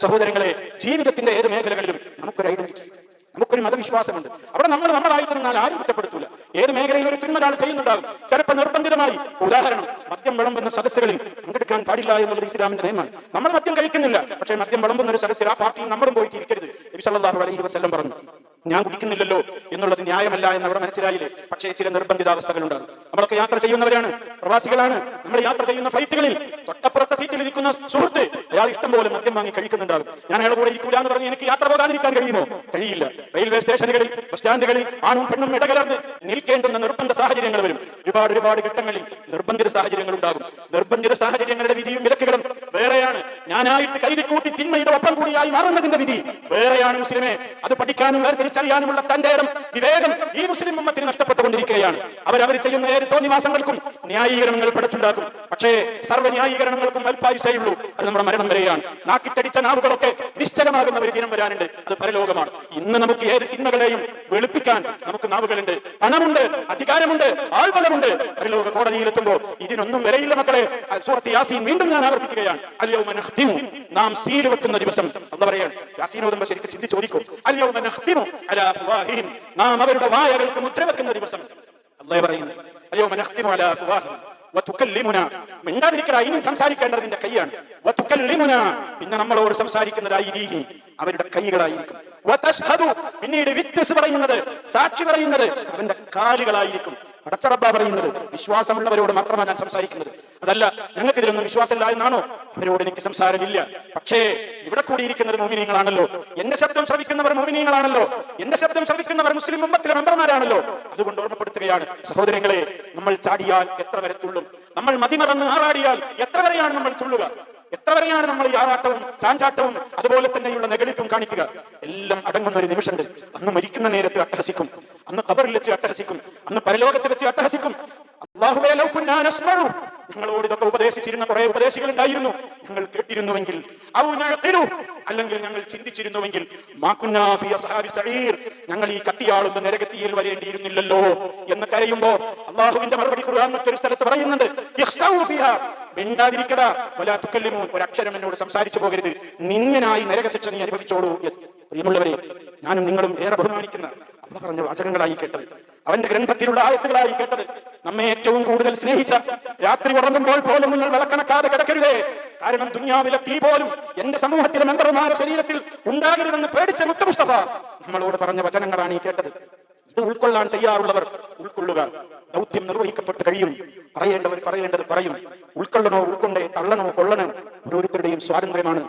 സഹോദരങ്ങളെ, ജീവിതത്തിന്റെ ഏത് മേഖലകളിലും നമുക്കൊരു ഐഡന്റിറ്റി, നമുക്കൊരു മതവിശ്വാസമുണ്ട്. അവിടെ നമ്മളായിട്ട് നിന്നാൽ ആരും കുറ്റപ്പെടുത്തൂല. ഏത് മേഖലയിൽ ഒരു തിന്മ ഒരാൾ ചെയ്യുന്നുണ്ടാകും. ചിലപ്പോൾ നിർബന്ധിതമായി, ഉദാഹരണം മദ്യം വിളമ്പുന്ന സദസ്സുകളിൽ പങ്കെടുക്കാൻ പാടില്ല എന്നുള്ളത് ഇസ്ലാമിന്റെ നിയമമാണ്. നമ്മൾ മദ്യം കഴിക്കുന്നില്ല, പക്ഷേ മദ്യം വിളമ്പുന്ന ഒരു സദസ്സിൽ ആ പാർട്ടിയിൽ നമ്മളും പോയിട്ട് ഇരിക്കരുത്. നബി സല്ലല്ലാഹു അലൈഹി വസല്ലം പറഞ്ഞു, ഞാൻ കുടിക്കുന്നില്ലല്ലോ എന്നുള്ളത് ന്യായമല്ല എന്ന് അവിടെ മനസ്സിലായില്ലേ. പക്ഷേ ചില നിർബന്ധിതാവസ്ഥകൾ ഉണ്ടാകും. നമ്മളൊക്കെ യാത്ര ചെയ്യുന്നവരാണ്, പ്രവാസികളാണ്. നമ്മൾ യാത്ര ചെയ്യുന്ന ഫ്ലൈറ്റുകളിൽ തൊട്ടപ്പുറത്തെ സീറ്റിൽ ഇരിക്കുന്ന സുഹൃത്ത് അയാൾ ഇഷ്ടം പോലെ മദ്യം വാങ്ങി കഴിക്കുന്നുണ്ടാകും. ഞാൻ അയാൾ കൂടെ ഇരിക്കൂല എന്ന് പറഞ്ഞ് എനിക്ക് യാത്ര പോകാതിരിക്കാൻ കഴിയുമോ? കഴിയില്ല. റെയിൽവേ സ്റ്റേഷനുകളിൽ, ബസ് സ്റ്റാൻഡുകളിൽ ആണും പെണ്ണും ഇടകലർന്ന് നിൽക്കേണ്ടുന്ന നിർബന്ധ സാഹചര്യങ്ങൾ വരും. ഒരുപാട് ഘട്ടങ്ങളിൽ നിർബന്ധിത സാഹചര്യങ്ങൾ ഉണ്ടാകും. നിർബന്ധിത സാഹചര്യങ്ങളുടെ വിധിയും വിലക്കുകളും വേറെയാണ്. ഞാനായിട്ട് കരുതിക്കൂട്ടി തിന്മയുടെ ഒപ്പം കൂടിയായി മാറുന്നതിന്റെ വിധി വേറെയാണ്. മുസ്ലിമെ, അത് പഠിക്കാനും വേർതിരിച്ചറിയാനുമുള്ള തന്റെ വിവേകം ഈ മുസ്ലിം ഉമ്മത്തിന് നഷ്ടപ്പെട്ടുകൊണ്ടിരിക്കുകയാണ്. അവർ ചെയ്യുന്ന ഏത് തോന്നിവാസങ്ങൾക്കും ന്യായീകരണങ്ങൾ പടച്ചുണ്ടാക്കും. പക്ഷേ സർവ്വ ന്യായീകരണങ്ങൾക്കും അല്പായുസേയുള്ളൂ. അത് നമ്മുടെ മരണം വരെയാണ്. നാക്കിട്ടടിച്ച നാവുകളൊക്കെ നിശ്ചലമാകുന്ന ഒരു ദിനം വരാനുണ്ട്. അത് പരലോകമാണ്. ഇന്ന് നമുക്ക് ഏത് തിന്മകളെയും വെളുപ്പിക്കാൻ നമുക്ക് നാവുകളുണ്ട്, പണമുണ്ട്, അധികാരമുണ്ട്, ആൾബലമുണ്ട്. പരലോക കോടതിയിലെത്തുമ്പോൾ ഇതിനൊന്നും വിലയില്ല മക്കളെ. സൂറത്ത് യാസീൻ വീണ്ടും ഞാൻ ആവർത്തിക്കുകയാണ്. അൽയൗമ നഖ്തിമു, നാം സീൽ വെക്കുന്ന ദിവസം. എന്താ പറയാണ്? യാസീൻ ഓതുമ്പോൾ ശരിക്കും ചിന്തിച്ച് ചോദിക്കും. അൽയൗമ നഖ്തിമു അലാ അഫ്വാഹിഹിം, നാം അവരുടെ വായകൾക്ക് മുദ്ര വെക്കുന്ന ദിവസം. അല്ലാഹു പറയുന്നു, അൽയൗമ നഖ്തിമു അലാ അഫ്വാഹിഹിം വതുകല്ലിമുനാ, മിണ്ടാതിരിക്കടാ, ഇനി സംസാരിക്കേണ്ടത് നിന്റെ കൈയാണ്. വതുകല്ലിമുനാ, പിന്നെ നമ്മളോട് സംസാരിക്കുന്നത് ഐദീഹിം, അവരുടെ കൈകളായിരിക്കും. വതശ്ഹദു, പിന്നീട് വിറ്റ്നസ് പറയുന്നത്, സാക്ഷി പറയുന്നത് അവന്റെ കാലുകളായിരിക്കും. പടച്ചറബ്ബ പറയുന്നത്, വിശ്വാസമുള്ളവരോട് മാത്രമാണ് ഞാൻ സംസാരിക്കുന്നത്. അതല്ല ഞങ്ങൾക്ക് ഇതിലൊന്നും വിശ്വാസമില്ല എന്നാണോ? അവരോട് എനിക്ക് സംസാരമില്ല. പക്ഷേ ഇവിടെ കൂടിയിരിക്കുന്നത് മുഅ്മിനീങ്ങളാണല്ലോ. എന്റെ ശബ്ദം ശ്രവിക്കുന്നവർ മുഅ്മിനീങ്ങളാണല്ലോ. എന്റെ ശബ്ദം ശ്രവിക്കുന്നവർ മുസ്ലിം ഉമ്മത്തിലെ മെമ്പർമാരാണല്ലോ. അതുകൊണ്ട് ഓർമ്മപ്പെടുത്തുകയാണ് സഹോദരങ്ങളെ, നമ്മൾ ചാടിയാൽ എത്ര വരെ തുള്ളും? നമ്മൾ മതിമറന്ന് ആറാടിയാൽ എത്ര വരെയാണ് നമ്മൾ തുള്ളുക? എത്ര വരെയാണ് നമ്മൾ ഈ ആറാട്ടവും ചാഞ്ചാട്ടവും അതുപോലെ തന്നെയുള്ള നെഗളിപ്പും കാണിക്കുക? എല്ലാം അടങ്ങുന്ന ഒരു നിമിഷമുണ്ട്. അന്ന് മരിക്കുന്ന നേരത്ത് അട്ടഹസിക്കും, അന്ന് ഖബറിൽ വെച്ച് അട്ടഹസിക്കും, അന്ന് പരലോകത്ത് വെച്ച് അട്ടഹസിക്കും. അല്ലാഹുവേ ലൗ കുന്നാ നസ്മഉ, ഞങ്ങളോട് ഇതൊക്കെ ഉപദേശിച്ചിരുന്ന കുറെ ഉപദേശികൾ ഉണ്ടായിരുന്നു, ഞങ്ങൾ കേട്ടിരുന്നുവെങ്കിൽ, ഔ നഅഖിലു, അല്ലെങ്കിൽ ഞങ്ങൾ ചിന്തിച്ചിരുന്നുവെങ്കിൽ, മാ കുന്നാ ഫീ അസ്ഹാബി സഈർ, ഞങ്ങൾ ഈ കത്തിയാളുന്ന നരകത്തിയിൽ വരേണ്ടിയിരുന്നില്ലല്ലോ എന്ന് കരയുമ്പോൾ അല്ലാഹുവിന്റെ മറുപടി ഖുർആൻ മറ്റൊരു സ്ഥലത്ത് പറയുന്നുണ്ട്, ഇഖ്സൗ ഫീഹാ, മിണ്ടാതിരിക്കടാ, വലാ തുകല്ലിമൂൻ, ഒരക്ഷരം എന്നോട് സംസാരിച്ചു പോകരുത്, നിന്യനായി നരകശിക്ഷ നീ അനുഭവിച്ചോളൂ. പ്രിയമുള്ളവരെ, ഞാനും നിങ്ങളും ഏറെ ബഹുമാനിക്കുന്ന അല്ലാഹു പറഞ്ഞ വാചകങ്ങളായി കേട്ടത്, അവന്റെ ഗ്രന്ഥത്തിലുള്ള ആയത്തുകളായി കേട്ടത്, നമ്മെ ഏറ്റവും കൂടുതൽ സ്നേഹിച്ച, രാത്രി ഉറങ്ങുമ്പോൾ പോലും നിങ്ങൾ വിളക്കണക്കാതെ കിടക്കരുതേ, കാരണം ദുനിയാവിലെ തീ പോലും എന്റെ സമൂഹത്തിലെ മെമ്പർമാരുടെ ശരീരത്തിൽ ഉണ്ടാകരുതെന്ന് പേടിച്ച മുത്ത മുസ്തഫ നമ്മളോട് പറഞ്ഞ വചനങ്ങളാണ് ഈ കേട്ടത്. ഇത് ഉൾക്കൊള്ളാൻ തയ്യാറുള്ളവർ ഉൾക്കൊള്ളുക. ദൗത്യം നിർവഹിക്കപ്പെട്ട് കഴിയും. പറയേണ്ടവർ പറയേണ്ടത് പറയും. ഉൾക്കൊള്ളണോ ഉൾക്കൊണ്ടേ, തള്ളണോ കൊള്ളണോ, ഓരോരുത്തരുടെയും സ്വാതന്ത്ര്യമാണ്.